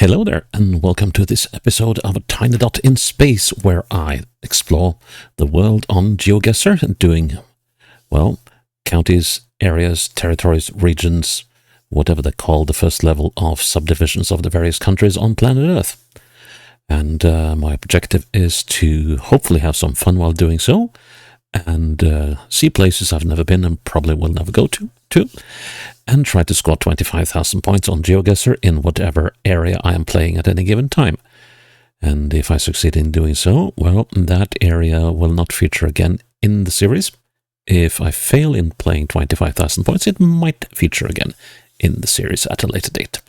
Hello there, and welcome to this episode of A Tiny Dot in Space, where I explore the world on GeoGuessr, doing, well, counties, areas, territories, regions, whatever they call the first level of subdivisions of the various countries on planet Earth. And my objective is to hopefully have some fun while doing so, and see places I've never been and probably will never go to, and try to score 25,000 points on GeoGuessr in whatever area I am playing at any given time. And if I succeed in doing so, well, that area will not feature again in the series. If I fail in playing 25,000 points, it might feature again in the series at a later date.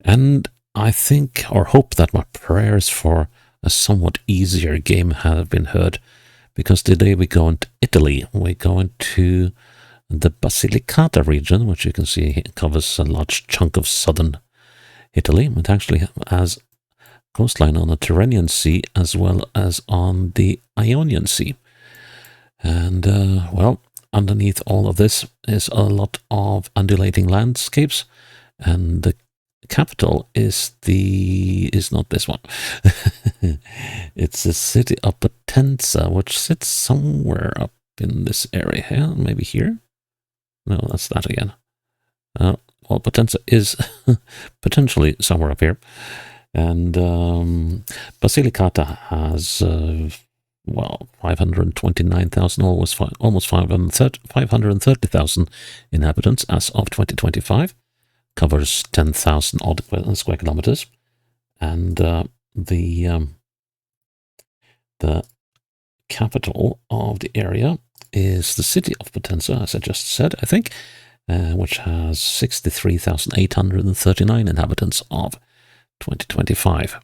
And I think or hope that my prayers for a somewhat easier game have been heard, because today we go into Italy. We go into the Basilicata region, which you can see covers a large chunk of southern Italy. It actually has coastline on the Tyrrhenian Sea as well as on the Ionian Sea. And, well, underneath all of this is a lot of undulating landscapes, and the capital is not this one. It's the city of Potenza, which sits somewhere up in this area here, maybe here. No, that's that again. Well, Potenza is potentially somewhere up here. And Basilicata has, 529,000, almost 530,000 inhabitants as of 2025. Covers 10,000 odd square kilometers. And the capital of the area is the city of Potenza, as I just said, I think, which has 63,839 inhabitants of 2025.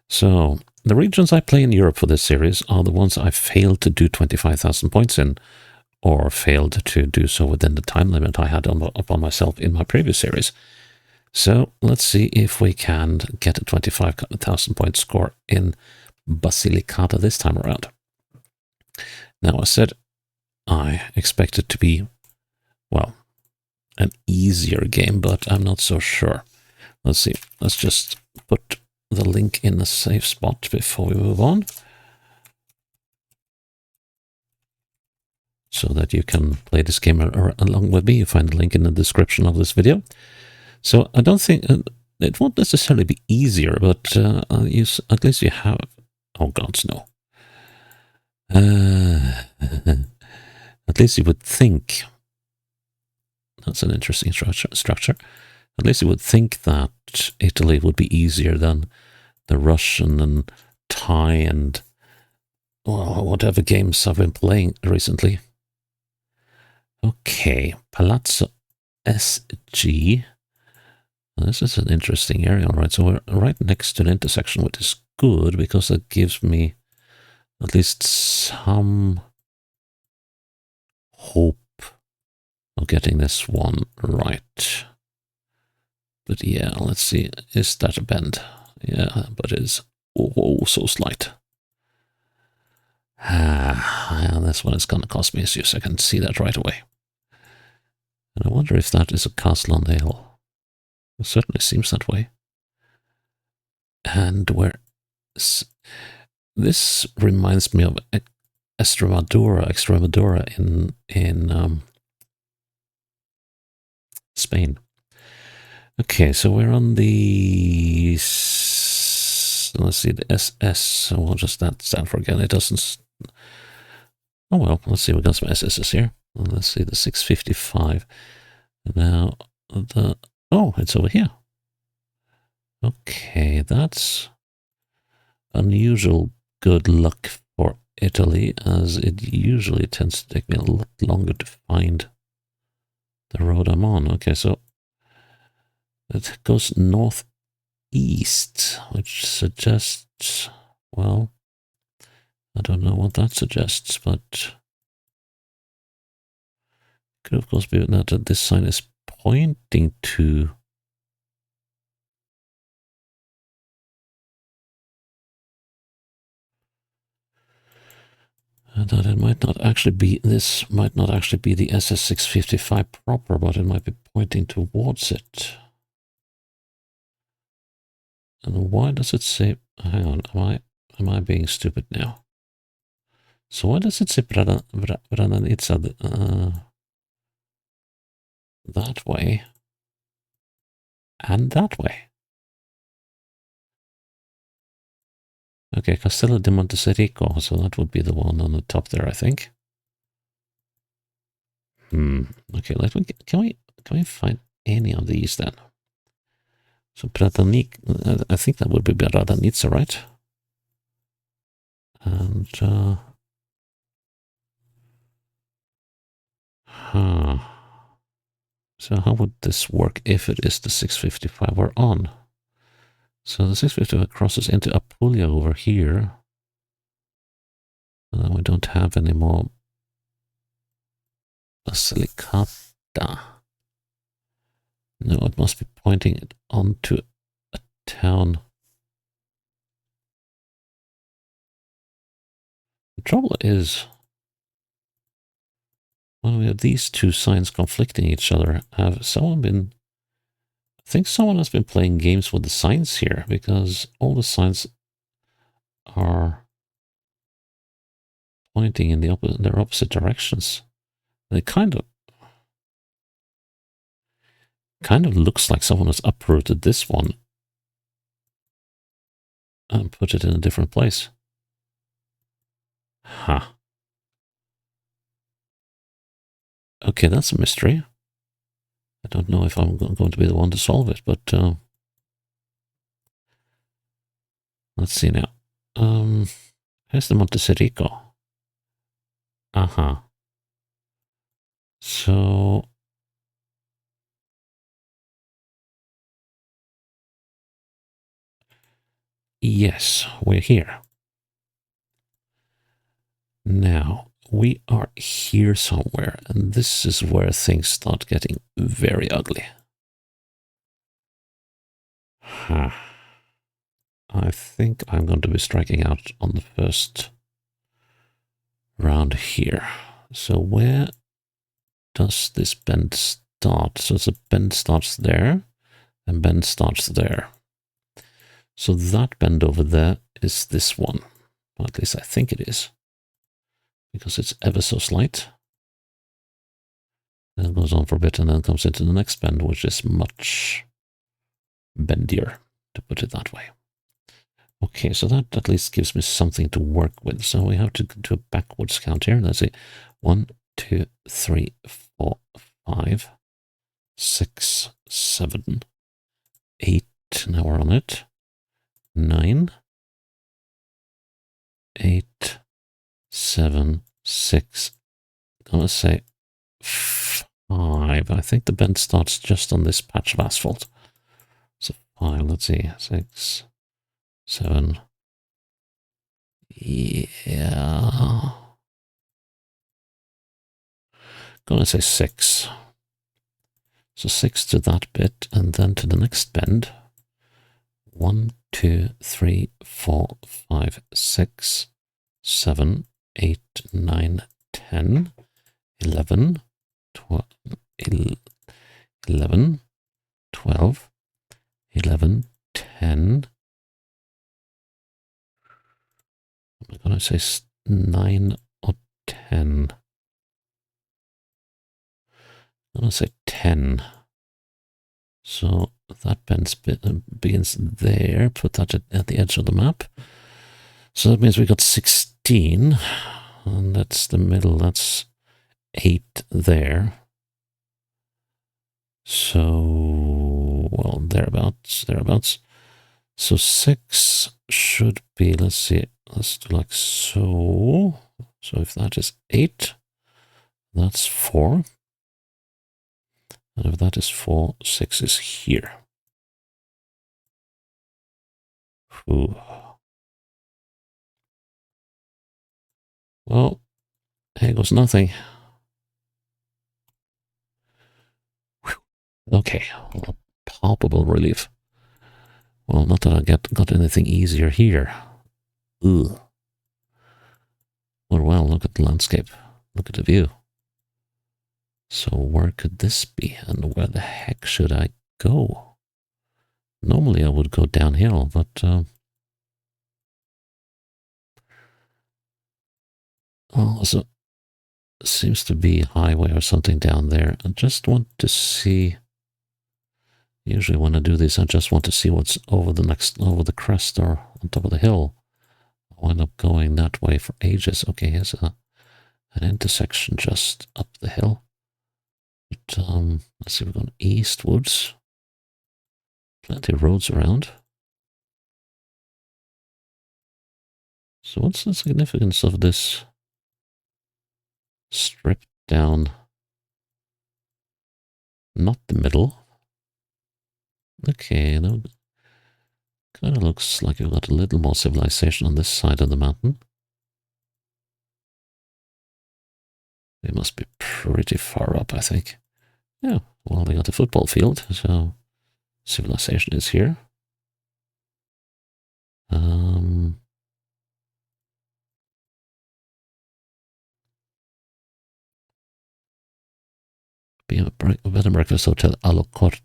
So the regions I play in Europe for this series are the ones I failed to do 25,000 points in, or failed to do so within the time limit I had upon myself in my previous series. So let's see if we can get a 25,000 point score in Basilicata this time around. Now, I said I expect it to be, well, an easier game, but I'm not so sure. Let's see. Let's just put the link in a safe spot before we move on, so that you can play this game along with me. You find the link in the description of this video. So I don't think it won't necessarily be easier, but at least you have. Oh gods, no. At least you would think. That's an interesting structure. At least you would think that Italy would be easier than the Russian and Thai and, well, whatever games I've been playing recently. Okay, Palazzo SG. This is an interesting area, all right. So we're right next to an intersection, which is good because it gives me at least some hope of getting this one right. But yeah, let's see. Is that a bend? Yeah, but it's so slight. Yeah, this one is going to cost me issues. I can see that right away. And I wonder if that is a castle on the hill. It certainly seems that way. And where this reminds me of Extremadura in Spain. Okay, so we're on the, let's see, the SS, so we'll just stand for again. It doesn't, oh well, let's see, we got some SSs here. Let's see, the 655. Now, oh, it's over here. Okay, that's unusual good luck for Italy, as it usually tends to take me a lot longer to find the road I'm on. Okay, so it goes northeast, which suggests, well, I don't know what that suggests, but could of course be that this sign is pointing to that it might not actually be, this might not actually be the SS655 proper, but it might be pointing towards it. And why does it say... Hang on, am I being stupid now? So why does it say Bradanitsa that way and that way? Okay, Castello di Monteserico, so that would be the one on the top there, I think. Okay, can we find any of these then? So Bradanik, I think that would be Bradanitsa, right? And so how would this work if it is the 655 we're on? So the 655 crosses into Apulia over here. And then we don't have any more Basilicata. No, it must be pointing it onto a town. The trouble is, when we have these two signs conflicting each other, I think someone has been playing games with the signs here, because all the signs are pointing in their opposite directions. And it kind of looks like someone has uprooted this one and put it in a different place. Huh. Okay, that's a mystery. I don't know if I'm going to be the one to solve it, but let's see now. Here's the Monteserico. So yes, we're here. Now, we are here somewhere, and this is where things start getting very ugly. I think I'm going to be striking out on the first round here. So where does this bend start? So the bend starts there, and bend starts there. So that bend over there is this one. Or at least I think it is, because it's ever so slight. Then it goes on for a bit and then comes into the next bend, which is much bendier, to put it that way. Okay, so that at least gives me something to work with. So we have to do a backwards count here. Let's see. 1, 2, 3, 4, 5, 6, 7, 8. Now we're on it. 9, 8, 7, 6. I'm going to say 5. I think the bend starts just on this patch of asphalt. So 5, let's see. 6, 7. Yeah. Gonna say 6. So 6 to that bit, and then to the next bend. 1, 2, 3, 4, 5, 6, 7, 8, 9, 10, 11, 12, 11, 12, 11, 10. I'm gonna say 9 or 10. I'm gonna say 10. So that bend begins there. Put that at the edge of the map. So that means we got 16. And that's the middle. That's 8 there. So, well, thereabouts. So 6 should be, let's see, let's do like so. So if that is 8, that's 4. And if that is 4, 6 is here. Ooh. Well, here goes nothing. Whew. Okay, palpable relief. Well, not that I got anything easier here. Ugh. Well, look at the landscape. Look at the view. So where could this be? And where the heck should I go? Normally I would go downhill, but oh, so seems to be a highway or something down there. I just want to see. Usually when I do this, I just want to see what's over the crest or on top of the hill. I wind up going that way for ages. Okay, here's an intersection just up the hill. But let's see, we're going eastwards. Plenty of roads around. So what's the significance of this strip down? Not the middle. Okay, no, kind of looks like we've got a little more civilization on this side of the mountain. They must be pretty far up, I think. Yeah, well, they got a football field, so civilization is here. Be a bed and breakfast hotel a la carte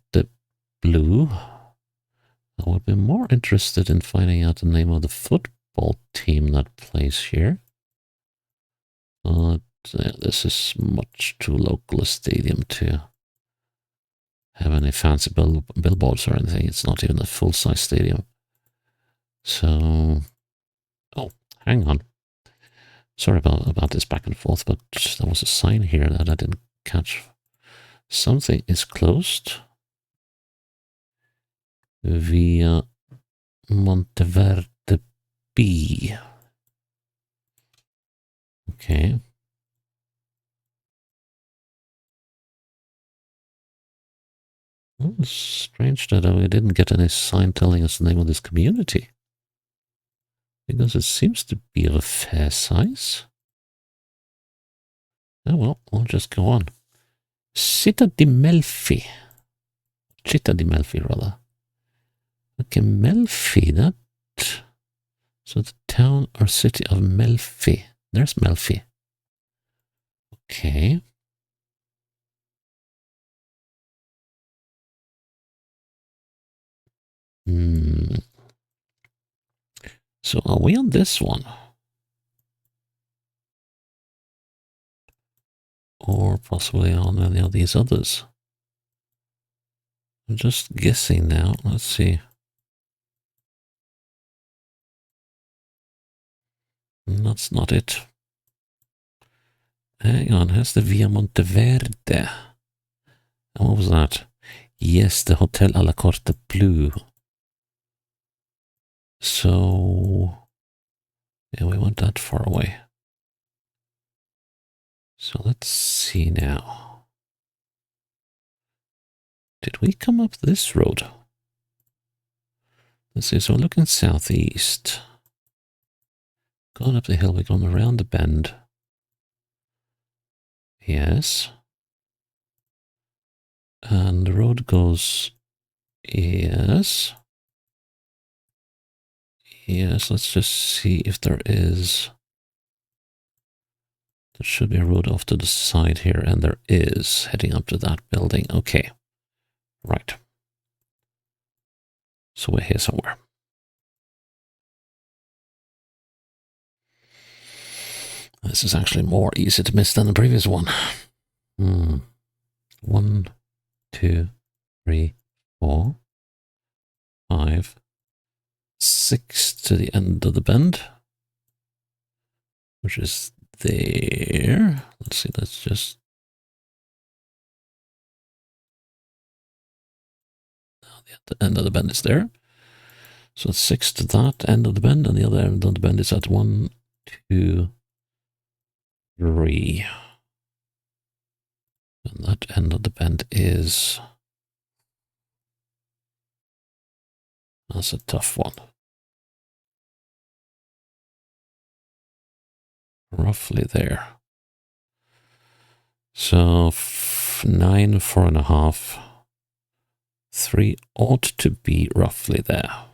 blue. I would be more interested in finding out the name of the football team that plays here. This is much too local a stadium to have any fancy billboards or anything. It's not even a full-size stadium. So, oh, hang on. Sorry about this back and forth, but there was a sign here that I didn't catch. Something is closed. Via Monteverde B. Okay. Well, it's strange that we didn't get any sign telling us the name of this community. Because it seems to be of a fair size. Oh well, we'll just go on. Città di Melfi. Città di Melfi, rather. Okay, Melfi, that... So the town or city of Melfi. There's Melfi. Okay. So are we on this one? Or possibly on any of these others? I'm just guessing now. Let's see. That's not it. Hang on, here's the Via Monteverde. And what was that? Yes, the Hotel à la Carte Bleu. So, yeah, we weren't that far away. So let's see now. Did we come up this road? Let's see, so we're looking southeast. Going up the hill, we're going around the bend. Yes. And the road goes, yes. Yes, let's just see if there is. There should be a road off to the side here, and there is, heading up to that building. Okay, right. So we're here somewhere. This is actually more easy to miss than the previous one. 1, 2, 3, 4, 5, 6 to the end of the bend, which is there. Let's see, let's just... The end of the bend is there. So it's 6 to that end of the bend, and the other end of the bend is at 1, 2, 3. And that end of the bend is... That's a tough one. Roughly there. So 9, 4.5. 3 ought to be roughly there.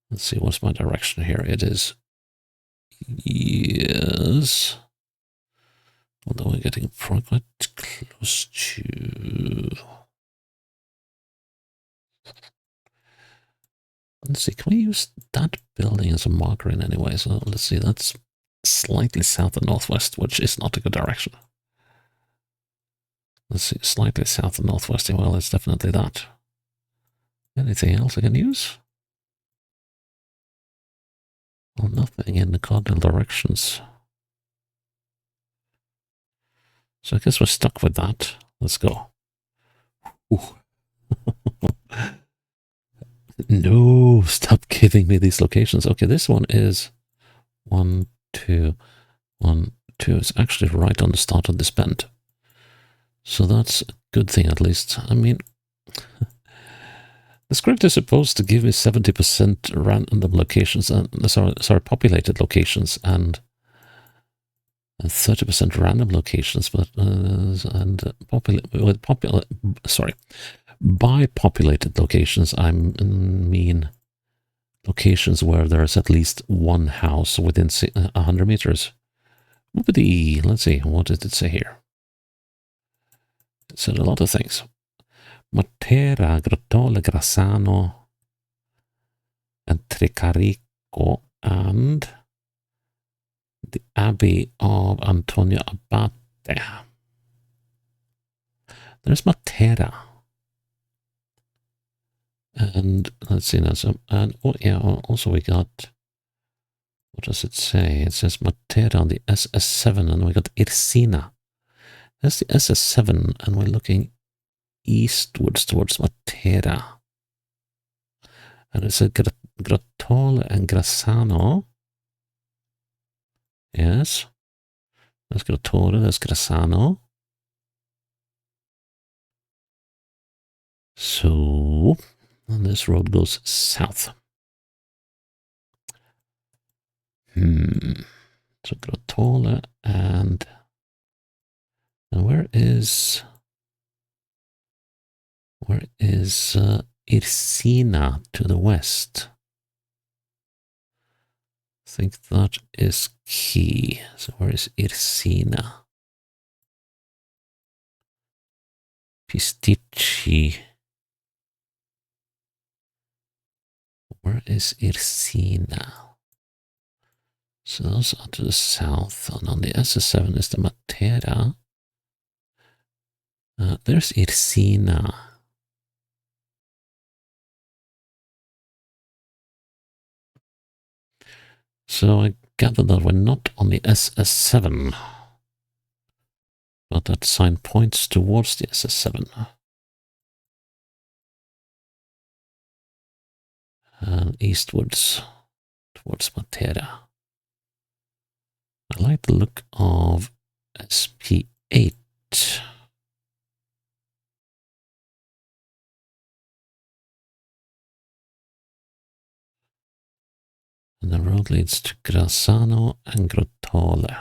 Let's see, what's my direction here? It is... Yes. Although we're getting quite close to... Let's see, can we use that building as a marker in any way? So let's see, that's slightly south and northwest, which is not a good direction. Let's see, slightly south and northwest. Well, it's definitely that. Anything else I can use? Well, nothing in the cardinal directions. So I guess we're stuck with that. Let's go. No, stop giving me these locations. Okay, this one is 1, 2, 1, 2. It's actually right on the start of this bend. So that's a good thing, at least. I mean, the script is supposed to give me 70% random locations, and sorry, populated locations, and 30% random locations, but by populated locations, I mean locations where there's at least one house within 100 meters. Let's see, what did it say here? It said a lot of things. Matera, Grottole, Grassano, and Tricarico, and the Abbey of Antonio Abate. There's Matera. And let's see now. And oh yeah, also we got, what does it say? It says Matera on the SS7, and we got Irsina. That's the SS7, and we're looking eastwards towards Matera. And it's a Grottole and Grassano. Yes. There's Grottole, there's Grassano. So, and this road goes south. So Grottole and where is Irsina to the west? I think that is key. So where is Irsina? Pisticci. Where is Irsina? So those are to the south, and on the SS7 is the Matera. There's Irsina. So I gather that we're not on the SS7, but that sign points towards the SS7. And eastwards, towards Matera. I like the look of SP8. And the road leads to Grassano and Grottole.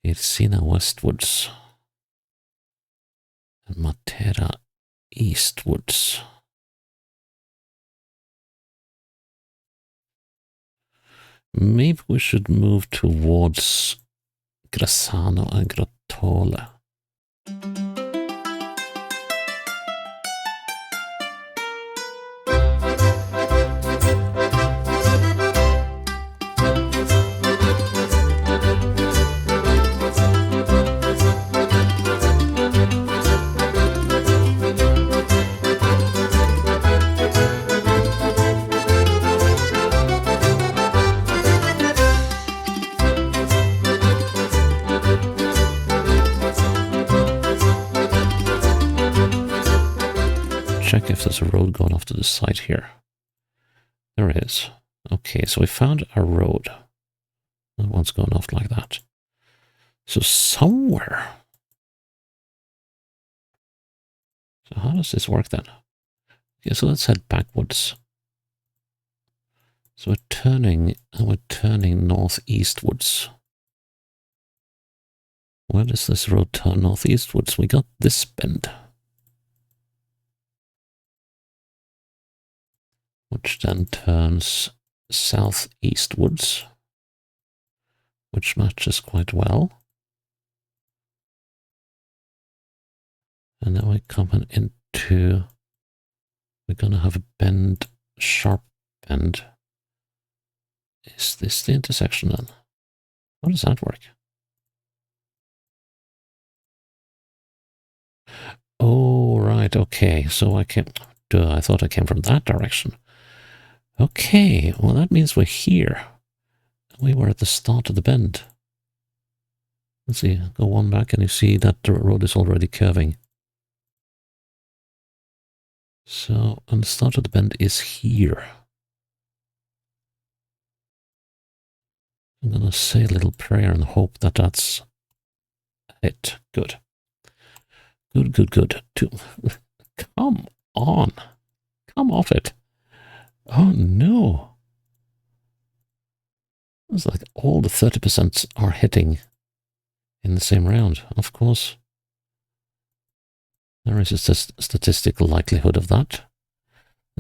Irsina westwards. And Matera eastwards. Maybe we should move towards Grassano and Grottole. Check if there's a road going off to the side here. There is. Okay, so we found a road. That one's going off like that. So somewhere. So how does this work then? Okay, so let's head backwards. So we're turning northeastwards. Where does this road turn northeastwards? We got this bend, which then turns southeastwards, which matches quite well. And then we're coming into We're gonna have a bend, sharp bend. Is this the intersection then? How does that work? Oh, right, okay. So I came... Duh, I thought I came from that direction. Okay, well that means we're here. We were at the start of the bend. Let's see, go one back and you see that the road is already curving. So, and the start of the bend is here. I'm gonna say a little prayer and hope that that's it. Good. Good, good, good. Come on. Come off it. Oh no. It's like all the 30% are hitting in the same round. Of course, there is a statistical likelihood of that.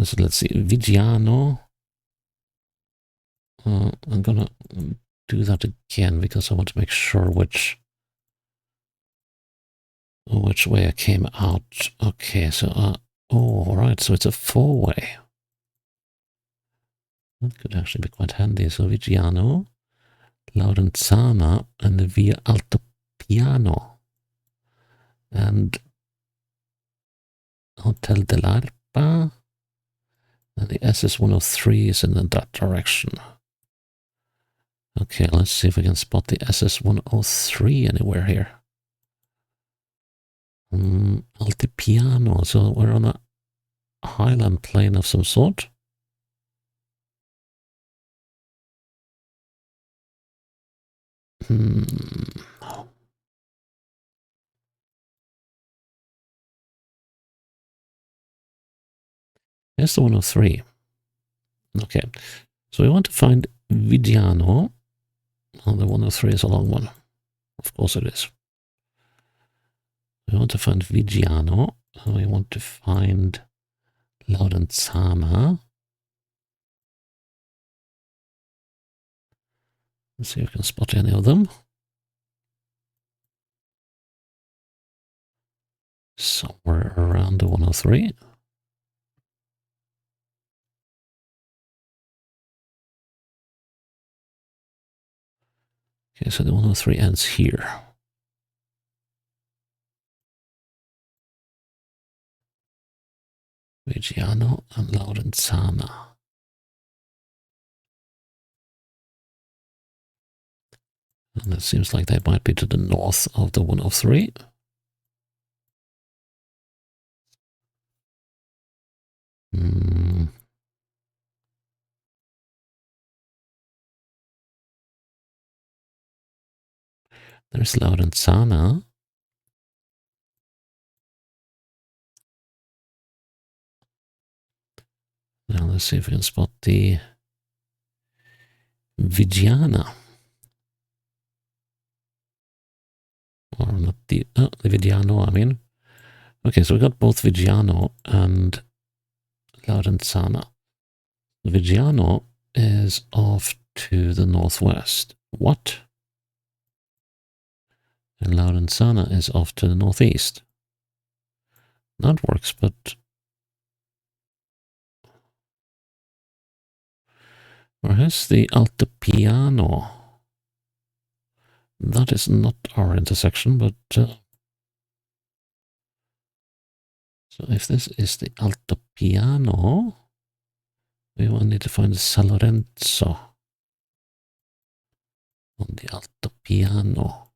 So let's see. Vigiano. I'm gonna do that again because I want to make sure which way I came out. Okay, so oh, all right. So it's a four-way. That could actually be quite handy. So Vigiano, Laurenzana, and the Via Altopiano, and Hotel dell'Arpa, and the SS-103 is in that direction. Okay, let's see if we can spot the SS-103 anywhere here. Altipiano, so we're on a highland plain of some sort. Here's the 103. Okay, so we want to find Vigiano. And the 103 is a long one. Of course it is. We want to find Vigiano. And we want to find Laurenzana. Let's see if we can spot any of them. Somewhere around the 103. Okay, so the 103 ends here. Vigiano and Laurenzana. And it seems like they might be to the north of the 103. There's Laurenzana. Now let's see if we can spot the Vigiana. Or not the Vigiano, I mean. Okay, so we got both Vigiano and Laurenzana. Vigiano is off to the northwest. What? And Laurenzana is off to the northeast. That works, but where is the Altopiano? That is not our intersection, but so if this is the Altopiano, we will need to find San Lorenzo on the Altopiano.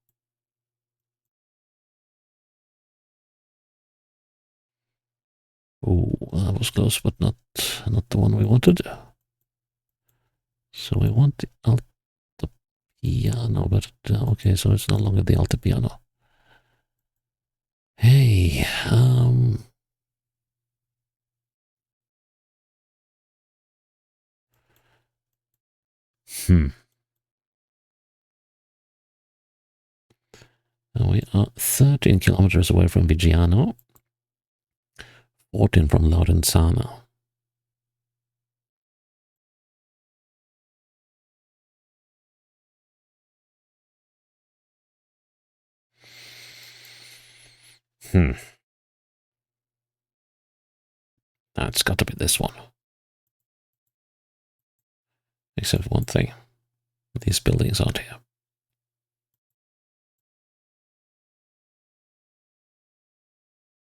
Oh, that was close, but not the one we wanted. So we want the Altopiano, but okay, so it's no longer the Altopiano. Hey, we are 13 kilometers away from Vigiano, 14 from Laurenzana. It's got to be this one. Except one thing. These buildings out here.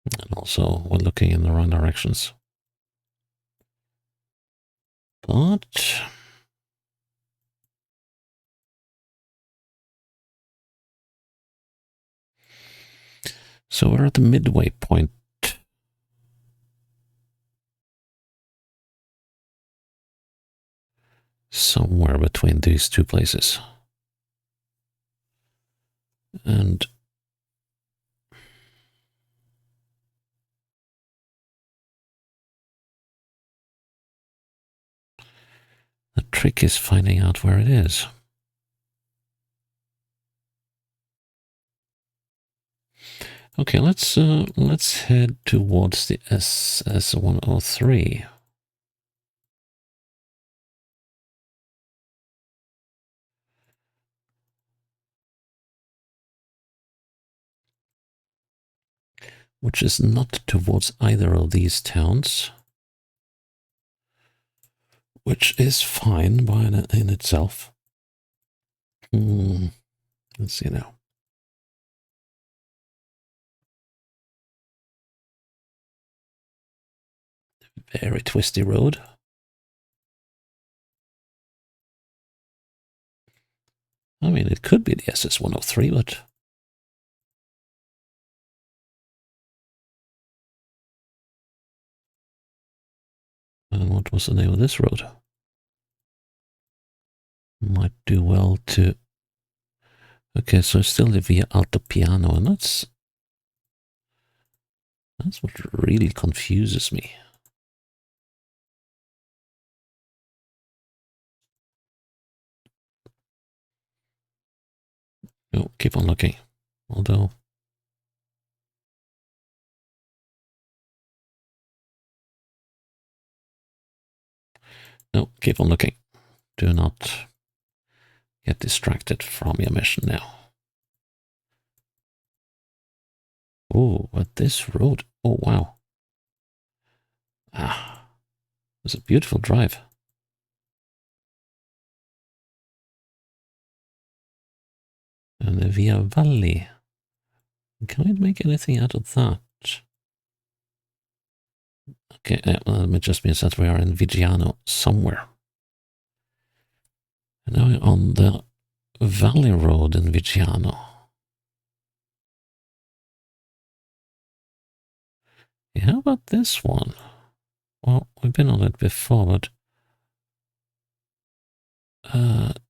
And also, we're looking in the wrong directions. But so we're at the midway point. Somewhere between these two places. And the trick is finding out where it is. Okay, let's head towards the SS103. Which is not towards either of these towns, which is fine in itself. Let's see now. Very twisty road. I mean, it could be the SS103, but and what was the name of this road? Might do well to. Okay, so still the Via Altopiano, and that's what really confuses me. No, keep on looking. Although, no, keep on looking. Do not get distracted from your mission now. Oh, but this road. Oh, wow. It's a beautiful drive. And the Via Valley. Can we make anything out of that? Okay, well, it just means that we are in Viggiano somewhere. And now we're on the Valley Road in Viggiano. Yeah, how about this one? Well, we've been on it before, but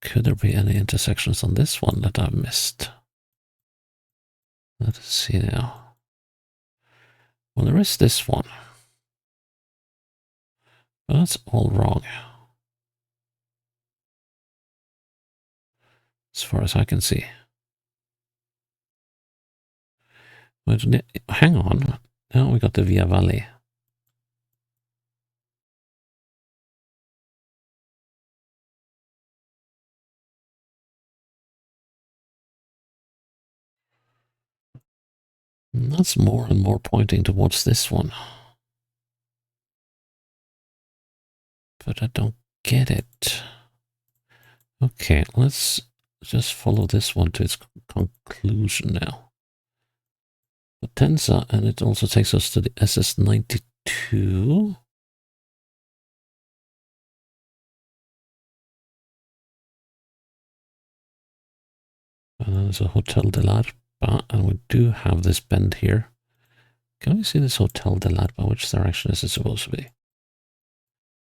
could there be any intersections on this one that I've missed? Let's see now. Well, there is this one. But that's all wrong. As far as I can see. But hang on. Now we got the Via Valley. And that's more and more pointing towards this one. But I don't get it. Okay, let's just follow this one to its conclusion now. Potenza, and it also takes us to the SS92. And then there's a Hotel dell'Arpa, and we do have this bend here. Can we see this Hotel dell'Arpa? Which direction is it supposed to be?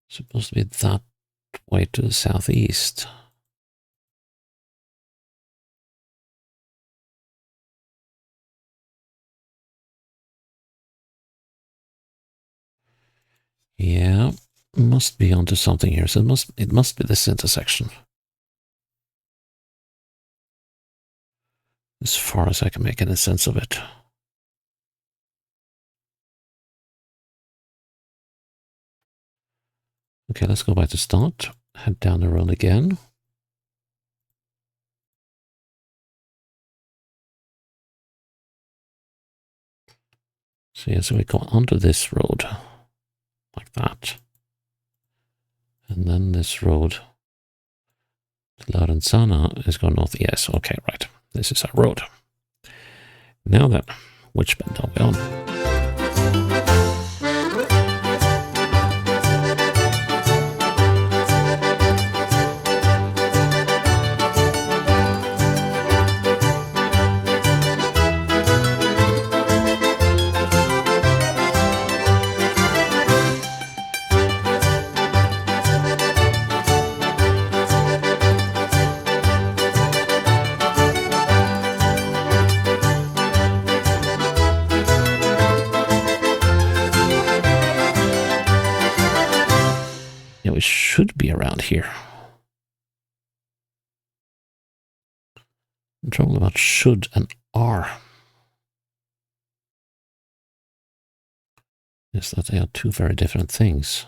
It's supposed to be that way to the southeast. Yeah, must be onto something here. So it must be this intersection. As far as I can make any sense of it. Okay, let's go back to start. Head down the road again. So yeah, so we go onto this road. like that. And then this road to Lorenzana is going north. Yes, okay, right. This is our road. Now then, which bend are we on? Yeah, we should be around here. The trouble about should and are is that they are two very different things.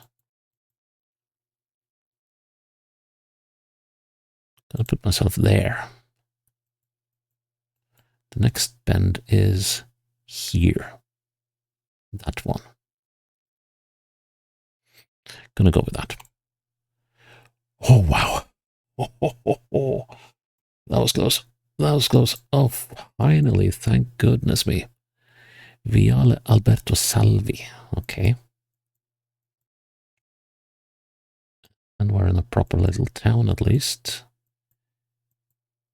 Gonna put myself there. The next bend is here. That one. Gonna go with that. Oh, wow. Oh. That was close. That was close. Oh, finally, thank goodness me. Viale Alberto Salvi. Okay. And we're in a proper little town at least.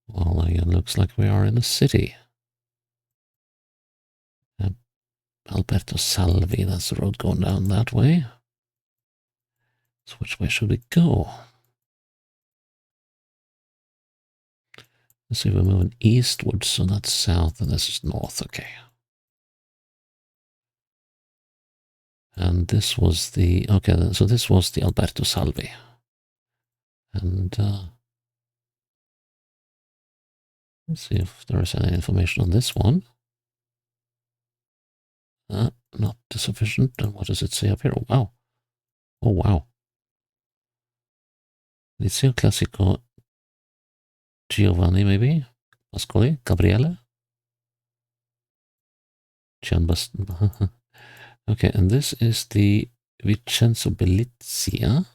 Well, it looks like we are in a city. Alberto Salvi, that's the road going down that way. So which way should we go? Let's see, we're moving eastwards, so that's south, and this is north, okay. And this was the, okay, so this was the Alberto Salvi. And let's see if there is any information on this one. Not sufficient. And what does it say up here? Oh, wow. Oh, wow. Liceo Classico Giovanni, maybe? Pascoli? Gabriele? Gianbattista. Okay, and this is the Vincenzo Bellizia.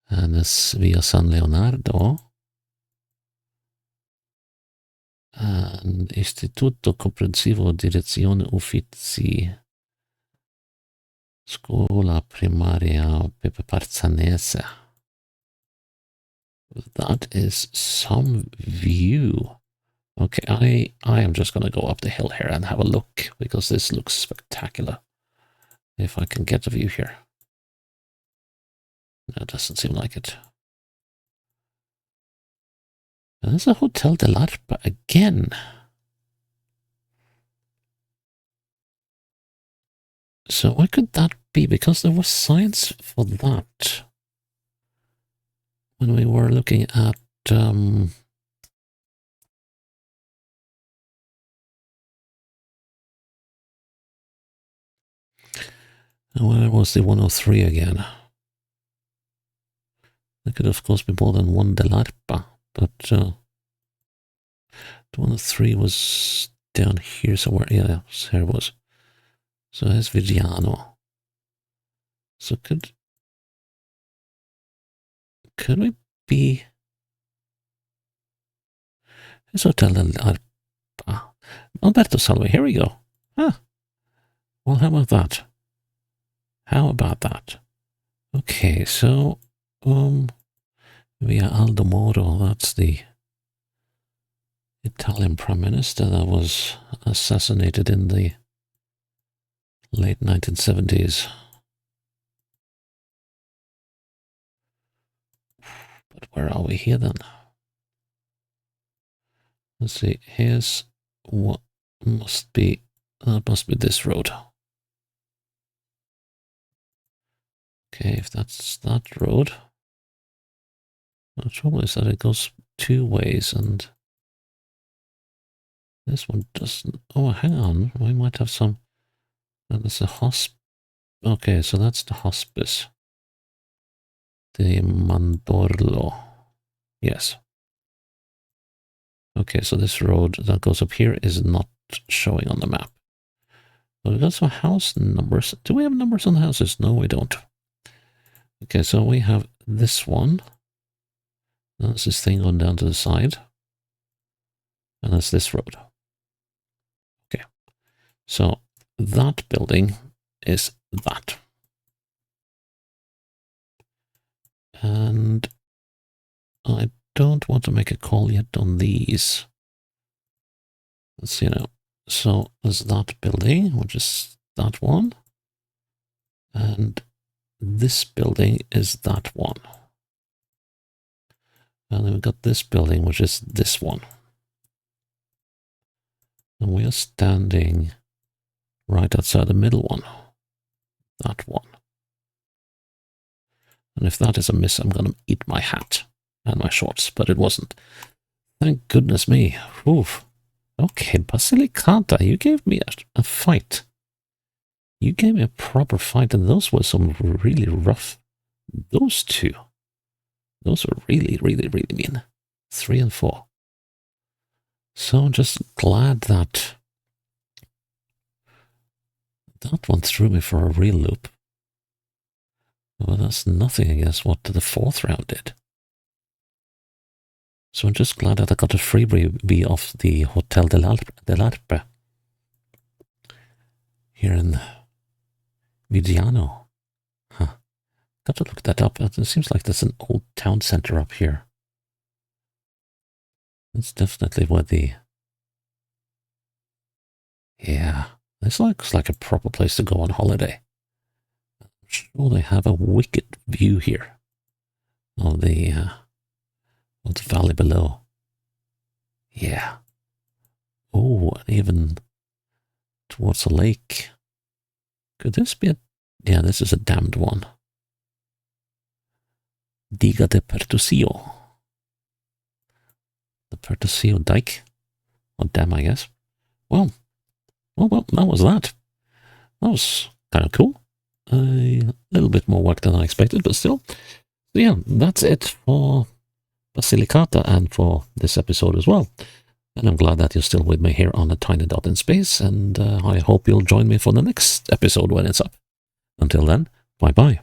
And this Via San Leonardo. And Istituto Comprensivo Direzione Uffizi. Scuola Primaria Pepe Parzanese. That is some view. Okay, I am just going to go up the hill here and have a look, because this looks spectacular. If I can get a view here. No, it doesn't seem like it. And there's a Hotel dell'Arpa again. So what could that be? Because there was signs for that when we were looking at where was the 103 again? There could of course be more than one dell'Arpa, but the 103 was down here somewhere. Yeah, here it was. So there's Vigiano. So could we be... It's Hotel dell'Arpa. Alberto Salvi, here we go. Huh. Well, how about that? How about that? Okay, so via Aldo Moro, that's the Italian Prime Minister that was assassinated in the late 1970s. But where are we here then? Let's see, here's what must be, that must be this road. Okay, if that's that road. The trouble is that it goes two ways, and this one doesn't. Oh, hang on, we might have some. There's a okay, so that's the hospice. The Mandorlo. Yes. Okay, so this road that goes up here is not showing on the map. So we've got some house numbers. Do we have numbers on the houses? No, we don't. Okay, so we have this one. That's this thing going down to the side. And that's this road. Okay. So that building is that. And I don't want to make a call yet on these. Let's see now. So there's that building, which is that one. And this building is that one. And then we've got this building, which is this one. And we are standing right outside the middle one. That one. And if that is a miss, I'm going to eat my hat and my shorts, but it wasn't. Thank goodness me. Oof. Okay, Basilicata, you gave me a fight. You gave me a proper fight, and those were some really rough. Those two. Those were really, really, really mean. 3 and 4. So I'm just glad that that one threw me for a real loop. Well, that's nothing against what the 4th round did. So I'm just glad that I got a freebie off the Hotel dell'Arpe here in Vigiano. Huh. Got to look that up. It seems like there's an old town center up here. That's definitely where the... Yeah, this looks like a proper place to go on holiday. I'm sure they have a wicked view here of the valley below. Yeah. Oh, and even towards the lake. Could this be a... Yeah, this is a dammed one. Diga de Pertusillo. The Pertusillo dike. Or dam, I guess. Well, that was that. That was kind of cool. A little bit more work than I expected, but still. So yeah, that's it for Basilicata and for this episode as well. And I'm glad that you're still with me here on a tiny dot in space, and I hope you'll join me for the next episode when it's up. Until then, bye-bye.